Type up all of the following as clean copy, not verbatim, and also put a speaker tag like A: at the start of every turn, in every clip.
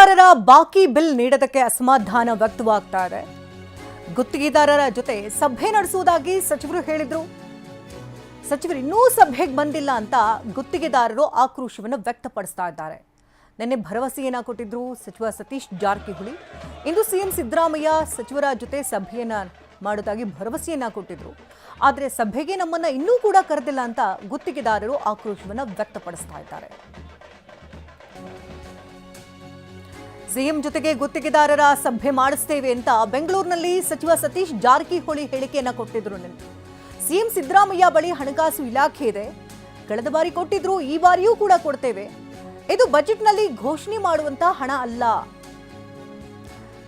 A: ಗುತ್ತಿಗೆದಾರರ ಬಾಕಿ ಬಿಲ್ ನೀಡದಕ್ಕೆ ಅಸಮಾಧಾನ ವ್ಯಕ್ತವಾಗ್ತಾ ಇದೆ. ಗುತ್ತಿಗೆದಾರರ ಜೊತೆ ಸಭೆ ನಡೆಸುವುದಾಗಿ ಸಚಿವರು ಹೇಳಿದ್ರು. ಸಚಿವರು ಇನ್ನೂ ಸಭೆಗೆ ಬಂದಿಲ್ಲ ಅಂತ ಗುತ್ತಿಗೆದಾರರು ಆಕ್ರೋಶವನ್ನು ವ್ಯಕ್ತಪಡಿಸ್ತಾ ಇದ್ದಾರೆ. ನಿನ್ನೆ ಭರವಸೆಯನ್ನ ಕೊಟ್ಟಿದ್ರು ಸಚಿವ ಸತೀಶ್ ಜಾರಕಿಹೊಳಿ. ಇಂದು ಸಿಎಂ ಸಿದ್ದರಾಮಯ್ಯ ಸಚಿವರ ಜೊತೆ ಸಭೆಯನ್ನ ಮಾಡೋದಾಗಿ ಭರವಸೆಯನ್ನ ಕೊಟ್ಟಿದ್ರು. ಆದರೆ ಸಭೆಗೆ ನಮ್ಮನ್ನ ಇನ್ನೂ ಕೂಡ ಕರೆದಿಲ್ಲ ಅಂತ ಗುತ್ತಿಗೆದಾರರು ಆಕ್ರೋಶವನ್ನು ವ್ಯಕ್ತಪಡಿಸ್ತಾ ಇದ್ದಾರೆ. ಸಿಎಂ ಜೊತೆಗೆ ಗುತ್ತಿಗೆದಾರರ ಸಭೆ ಮಾಡಿಸ್ತೇವೆ ಅಂತ ಬೆಂಗಳೂರಿನಲ್ಲಿ ಸಚಿವ ಸತೀಶ್ ಜಾರಕಿಹೊಳಿ ಹೇಳಿಕೆಯನ್ನ ಕೊಟ್ಟಿದ್ರು. ಸಿಎಂ ಸಿದ್ದರಾಮಯ್ಯ ಬಳಿ ಹಣಕಾಸು ಇಲಾಖೆ ಇದೆ, ಕಳೆದ ಬಾರಿ ಕೊಟ್ಟಿದ್ರು, ಈ ಬಾರಿಯೂ ಕೂಡ ಕೊಡ್ತೇವೆ. ಇದು ಬಜೆಟ್ನಲ್ಲಿ ಘೋಷಣೆ ಮಾಡುವಂತ ಹಣ ಅಲ್ಲ,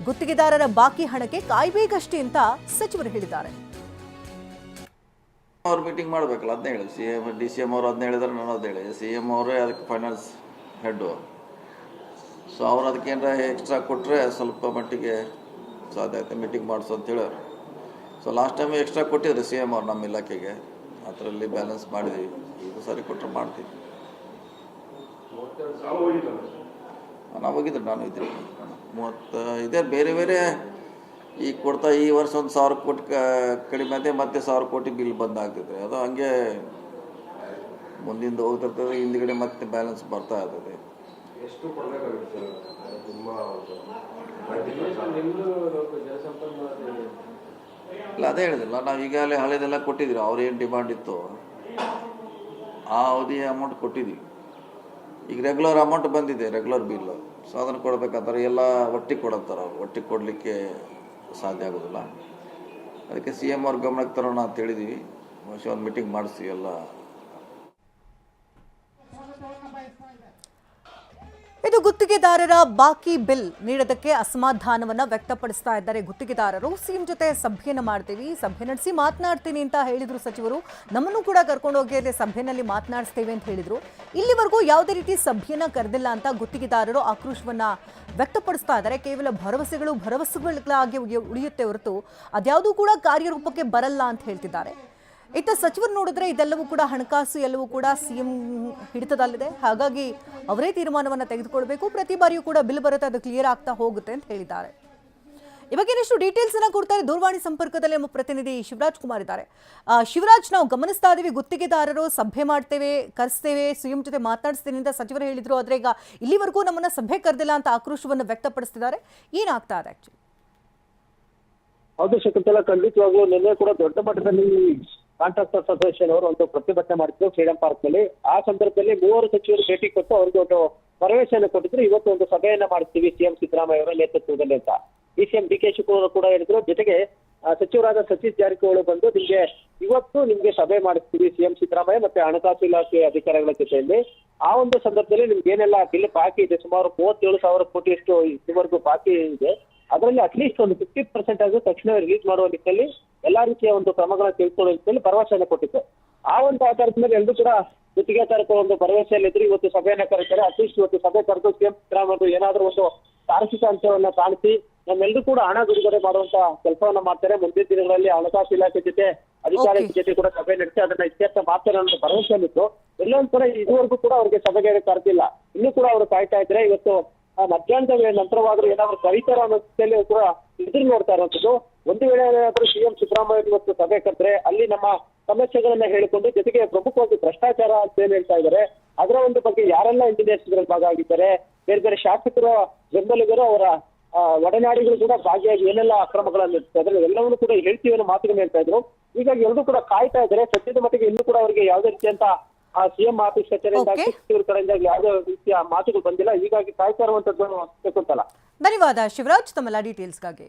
A: ಗುತ್ತಿಗೆದಾರರ ಬಾಕಿ ಹಣಕ್ಕೆ ಕಾಯ್ಬೇಕಷ್ಟೇ ಅಂತ ಸಚಿವರು ಹೇಳಿದ್ದಾರೆ.
B: ಅವ್ರು ಮೀಟಿಂಗ್ ಮಾಡಬೇಕಲ್ಲ, ಅದನ್ನೇ ಹೇಳಿ. ಸಿಎಂ DCM ಅವರು ಅದನ್ನ ಹೇಳಿದ್ರೆ ನಾನು ಅದು ಹೇಳಿ. CM ಅವರೇ ಅದಕ್ಕೆ ಫೈನಾನ್ಸ್ ಹೆಡ್ಡು. ಸೊ ಅವ್ರು ಅದಕ್ಕೇನಾರ ಎಕ್ಸ್ಟ್ರಾ ಕೊಟ್ಟರೆ ಸ್ವಲ್ಪ ಮಟ್ಟಿಗೆ ಸಾಧ್ಯ ಆಗುತ್ತೆ ಮೀಟಿಂಗ್ ಮಾಡಿಸು ಅಂತ ಹೇಳೋರು. ಸೊ ಲಾಸ್ಟ್ ಟೈಮ್ ಎಕ್ಸ್ಟ್ರಾ ಕೊಟ್ಟಿದ್ರು CM ಅವ್ರು ನಮ್ಮ ಇಲಾಖೆಗೆ, ಅದರಲ್ಲಿ ಬ್ಯಾಲೆನ್ಸ್ ಮಾಡಿದ್ವಿ. ಇದು ಸರಿ ಕೊಟ್ಟರೆ ಮಾಡ್ತೀವಿ. ನಾವು ಹೋಗಿದ್ರು, ನಾನು ಇದ್ದೀನಿ. 30 ಇದೇ ಬೇರೆ ಬೇರೆ ಈಗ ಕೊಡ್ತಾ ಈ ವರ್ಷ 1,000 ಕೋಟಿ ಕಡಿಮೆ ಅದೇ ಮತ್ತೆ 1,000 ಕೋಟಿ ಬಿಲ್ ಬಂದಾಗ್ತದೆ. ಅದು ಹಂಗೆ ಮುಂದಿಂದ ಹೋಗ್ತಿರ್ತದೆ, ಹಿಂದ್ಗಡೆ ಮತ್ತೆ ಬ್ಯಾಲೆನ್ಸ್ ಬರ್ತಾ ಇರ್ತದೆ.
C: ಎಷ್ಟು ಕೊಡಬೇಕಾಗುತ್ತೆ ತುಂಬ
B: ಇಲ್ಲ, ಅದೇ ಹೇಳಿದಿಲ್ಲ ನಾವು ಈಗಾಗಲೇ ಹಳೆದೆಲ್ಲ ಕೊಟ್ಟಿದ್ದೀವಿ. ಅವ್ರೇನು ಡಿಮಾಂಡ್ ಇತ್ತು ಆ ಅವಧಿಯ ಅಮೌಂಟ್ ಕೊಟ್ಟಿದ್ದೀವಿ. ಈಗ ರೆಗ್ಯುಲರ್ ಅಮೌಂಟ್ ಬಂದಿದೆ, ರೆಗ್ಯುಲರ್ ಬಿಲ್ಲು. ಸೊ ಅದನ್ನು ಕೊಡಬೇಕಾದ್ರೆ ಎಲ್ಲ ಒಟ್ಟಿಗೆ ಕೊಡತ್ತಾರೆ. ಅವ್ರು ಒಟ್ಟಿಗೆ ಕೊಡಲಿಕ್ಕೆ ಸಾಧ್ಯ ಆಗೋದಿಲ್ಲ. ಅದಕ್ಕೆ CM ಅವ್ರ ಗಮನಕ್ಕೆ ತರೋಣ ಅಂತ ಹೇಳಿದ್ದೀವಿ. ಬಹುಶಃ ಒಂದು ಮೀಟಿಂಗ್ ಮಾಡಿಸ್ತೀವಿ ಎಲ್ಲ.
A: ಇದು ಗುತ್ತಿಗೆದಾರರ ಬಾಕಿ ಬಿಲ್ ನೀಡೋದಕ್ಕೆ ಅಸಮಾಧಾನವನ್ನ ವ್ಯಕ್ತಪಡಿಸ್ತಾ ಇದ್ದಾರೆ ಗುತ್ತಿಗೆದಾರರು. ಸಿಎಂ ಜೊತೆ ಸಭೆಯನ್ನು ಮಾಡ್ತೀವಿ, ಸಭೆ ನಡೆಸಿ ಮಾತನಾಡ್ತೀನಿ ಅಂತ ಹೇಳಿದ್ರು ಸಚಿವರು. ನಮ್ಮನ್ನು ಕೂಡ ಕರ್ಕೊಂಡು ಹೋಗಿ ಸಭೆಯಲ್ಲಿ ಮಾತನಾಡಿಸ್ತೇವೆ ಅಂತ ಹೇಳಿದ್ರು. ಇಲ್ಲಿವರೆಗೂ ಯಾವುದೇ ರೀತಿ ಸಭೆಯನ್ನ ಕರೆದಿಲ್ಲ ಅಂತ ಗುತ್ತಿಗೆದಾರರು ಆಕ್ರೋಶವನ್ನ ವ್ಯಕ್ತಪಡಿಸ್ತಾ ಇದ್ದಾರೆ. ಕೇವಲ ಭರವಸೆಗಳಾಗಿ ಉಳಿಯುತ್ತೆ ಹೊರತು ಅದ್ಯಾವುದೂ ಕೂಡ ಕಾರ್ಯರೂಪಕ್ಕೆ ಬರಲ್ಲ ಅಂತ ಹೇಳ್ತಿದ್ದಾರೆ. ಇತ್ತ ಸಚಿವರು ನೋಡಿದ್ರೆ ಇದೆಲ್ಲವೂ ಕೂಡ ಹಣಕಾಸು ಎಲ್ಲವೂ ಕೂಡ CM ಹಿಡಿತದಲ್ಲಿದೆ. ಹಾಗಾಗಿ ಅವರೇ ತೀರ್ಮಾನವನ್ನು ತೆಗೆದುಕೊಳ್ಬೇಕು. ಪ್ರತಿ ಬಾರಿಯೂ ಕೂಡ ಬಿಲ್ ಬರುತ್ತೆ, ಅದು ಕ್ಲಿಯರ್ ಆಗ್ತಾ ಹೋಗುತ್ತೆ ಅಂತ ಹೇಳಿದ್ದಾರೆ. ಇವಾಗ ಇನ್ನಷ್ಟು ಡೀಟೇಲ್ಸ್ ಅನ್ನ ಕೊಡ್ತಾರೆ. ದೂರವಾಣಿ ಸಂಪರ್ಕದಲ್ಲಿ ನಮ್ಮ ಪ್ರತಿನಿಧಿ ಶಿವರಾಜ್ ಕುಮಾರ್ ಇದ್ದಾರೆ. ಶಿವರಾಜ್, ನಾವು ಗಮನಿಸ್ತಾ ಇದೀವಿ ಗುತ್ತಿಗೆದಾರರು ಸಭೆ ಮಾಡ್ತೇವೆ, ಕರೆಸ್ತೇವೆ, CM ಜೊತೆ ಮಾತನಾಡಿಸ್ತೀನಿ ಅಂತ ಸಚಿವರು ಹೇಳಿದ್ರು. ಆದ್ರೆ ಈಗ ಇಲ್ಲಿವರೆಗೂ ನಮ್ಮನ್ನ ಸಭೆ ಕರೆದಿಲ್ಲ ಅಂತ ಆಕ್ರೋಶವನ್ನು ವ್ಯಕ್ತಪಡಿಸ್ತಿದ್ದಾರೆ. ಏನಾಗ್ತಾ ಇದೆ ಆಕ್ಚುಲಿ?
D: ಹೌದು ಶಕುಂತಲ, ಖಂಡಿತವಾಗ್ಲೂ ನಿನ್ನೆ ಕೂಡ ದೊಡ್ಡ ಮಟ್ಟದಲ್ಲಿ ಕಾಂಟ್ರಾಕ್ಟರ್ಸ್ ಅಸೋಸಿಯೇಷನ್ ಅವರು ಒಂದು ಪ್ರತಿಭಟನೆ ಮಾಡಿದ್ರು ಫ್ರೀಡಂ ಪಾರ್ಕ್ ನಲ್ಲಿ. ಆ ಸಂದರ್ಭದಲ್ಲಿ 3 ಸಚಿವರು ಭೇಟಿ ಕೊಟ್ಟು ಅವರಿಗೆ ಒಂದು ಭರವಸೆಯನ್ನು ಕೊಟ್ಟಿದ್ರು. ಇವತ್ತು ಒಂದು ಸಭೆಯನ್ನ ಮಾಡ್ತೀವಿ CM ಸಿದ್ದರಾಮಯ್ಯ ಅವರ ನೇತೃತ್ವದಲ್ಲಿ ಅಂತ. DCM DK ಶಿವಕುಮಾರ್ ಕೂಡ ಹೇಳಿದ್ರು. ಜೊತೆಗೆ ಸಚಿವರಾದ ಸತೀಶ್ ಜಾರಕಿಹೊಳಿ ಬಂದು ನಿಮ್ಗೆ ಸಭೆ ಮಾಡಿಸ್ತೀವಿ CM ಸಿದ್ದರಾಮಯ್ಯ ಮತ್ತೆ ಹಣಕಾಸು ಇಲಾಖೆ ಅಧಿಕಾರಿಗಳ ಜೊತೆಯಲ್ಲಿ. ಆ ಒಂದು ಸಂದರ್ಭದಲ್ಲಿ ನಿಮ್ಗೆ ಏನೆಲ್ಲ ಬಿಲ್ ಬಾಕಿ ಇದೆ, ಸುಮಾರು 37,000 ಕೋಟಿಯಷ್ಟು ಇದುವರೆಗೂ ಬಾಕಿ ಇದೆ, ಅದರಲ್ಲಿ ಅಟ್ಲೀಸ್ಟ್ ಒಂದು 50% ಆಗಿ ತಕ್ಷಣ ರಿಲೀಸ್ ಮಾಡುವ ನಿಟ್ಟಿನಲ್ಲಿ ಎಲ್ಲಾ ರೀತಿಯ ಒಂದು ಕ್ರಮಗಳನ್ನು ತೆಗೆದುಕೊಳ್ಳುವ ನಿಟ್ಟಿನಲ್ಲಿ ಭರವಸೆಯನ್ನು ಕೊಟ್ಟಿತ್ತು. ಆ ಒಂದು ಆಧಾರದ ಮೇಲೆ ಎಲ್ಲರೂ ಕೂಡ ಗುತ್ತಿಗೆದಾರರು ಒಂದು ಭರವಸೆಯಲ್ಲಿದ್ರು. ಇವತ್ತು ಸಭೆಯನ್ನ ಕರೀತಾರೆ. ಅಟ್ಲೀಸ್ಟ್ ಇವತ್ತು ಸಭೆ ಕರೆದು CM ಸಿದ್ದರಾಮಯ್ಯ ಏನಾದ್ರೂ ಒಂದು ತಾರ್ಕಿಕ ಅಂಶವನ್ನ ಕಾಣಿಸಿ ನಮ್ಮೆಲ್ಲರೂ ಕೂಡ ಹಣ ಬಿಡುಗಡೆ ಮಾಡುವಂತ ಕೆಲಸವನ್ನ ಮಾಡ್ತಾರೆ. ಮುಂದಿನ ದಿನಗಳಲ್ಲಿ ಹಣಕಾಸು ಇಲಾಖೆ ಜೊತೆ ಅಧಿಕಾರಿಗಳ ಜೊತೆ ಕೂಡ ಸಭೆ ನಡೆಸಿ ಅದನ್ನ ಇತ್ಯರ್ಥ ಮಾಡ್ತಾರೆ ಅನ್ನೋ ಭರವಸೆಯಲ್ಲಿತ್ತು. ಎಲ್ಲೊಂದ್ ಕಡೆ ಇದುವರೆಗೂ ಕೂಡ ಅವ್ರಿಗೆ ಸಭೆಗೆ ಕರೆದಿಲ್ಲ. ಇನ್ನೂ ಕೂಡ ಅವರು ಕಾಯ್ತಾ ಇದ್ರೆ ಇವತ್ತು ಮಧ್ಯಾಹ್ನದ ನಂತರವಾದ್ರೂ ಏನಾದ್ರು ಕರೀತಾರ ಅನ್ನೋ ಕೂಡ ಎದುರು ನೋಡ್ತಾ ಇರುವಂತದ್ದು. ಒಂದು ವೇಳೆ ಏನಾದ್ರೂ CM ಸಿದ್ದರಾಮಯ್ಯ ಇವತ್ತು ಸಭೆ ಕರೆದ್ರೆ ಅಲ್ಲಿ ನಮ್ಮ ಸಮಸ್ಯೆಗಳನ್ನ ಹೇಳಿಕೊಂಡು, ಜೊತೆಗೆ ಪ್ರಮುಖವಾಗಿ ಭ್ರಷ್ಟಾಚಾರ ಅಂತ ಏನ್ ಹೇಳ್ತಾ ಇದ್ದಾರೆ ಅದರ ಒಂದು ಬಗ್ಗೆ ಯಾರೆಲ್ಲ ಇಂಜಿನಿಯರ್ಸ್ ಭಾಗ ಆಗಿದ್ದಾರೆ, ಬೇರೆ ಬೇರೆ ಶಾಸಕರ ಬೆಂಬಲಿಗರು, ಅವರ ಒಡನಾಡಿಗಳು ಕೂಡ ಭಾಗಿಯಾಗಿ ಏನೆಲ್ಲ ಅಕ್ರಮಗಳನ್ನು ಇರ್ತಾರೆ ಎಲ್ಲವನ್ನೂ ಕೂಡ ಹೇಳ್ತೀವಿ ಅನ್ನೋ ಮಾತುಗಳನ್ನ ಹೇಳ್ತಾ ಇದ್ರು. ಹೀಗಾಗಿ ಎಲ್ಲರೂ ಕೂಡ ಕಾಯ್ತಾ ಇದ್ದಾರೆ. ಸದ್ಯದ ಮಟ್ಟಿಗೆ ಇನ್ನೂ ಕೂಡ ಅವರಿಗೆ ಯಾವುದೇ ರೀತಿಯಂತ CM ಆಫೀಸ್ ಕಚೇರಿಯಿಂದ ಸಚಿವರ ಕಡೆಯಿಂದ ಯಾವುದೇ ರೀತಿಯ ಮಾತುಗಳು ಬಂದಿಲ್ಲ. ಹೀಗಾಗಿ ಕಾಯ್ತಾ ಇರುವಂತದ್ದು ಗೊತ್ತಲ್ಲ.
A: ಧನ್ಯವಾದ ಶಿವರಾಜ್ ತಮ್ಮೆಲ್ಲ ಡೀಟೇಲ್ಸ್ಗಾಗಿ.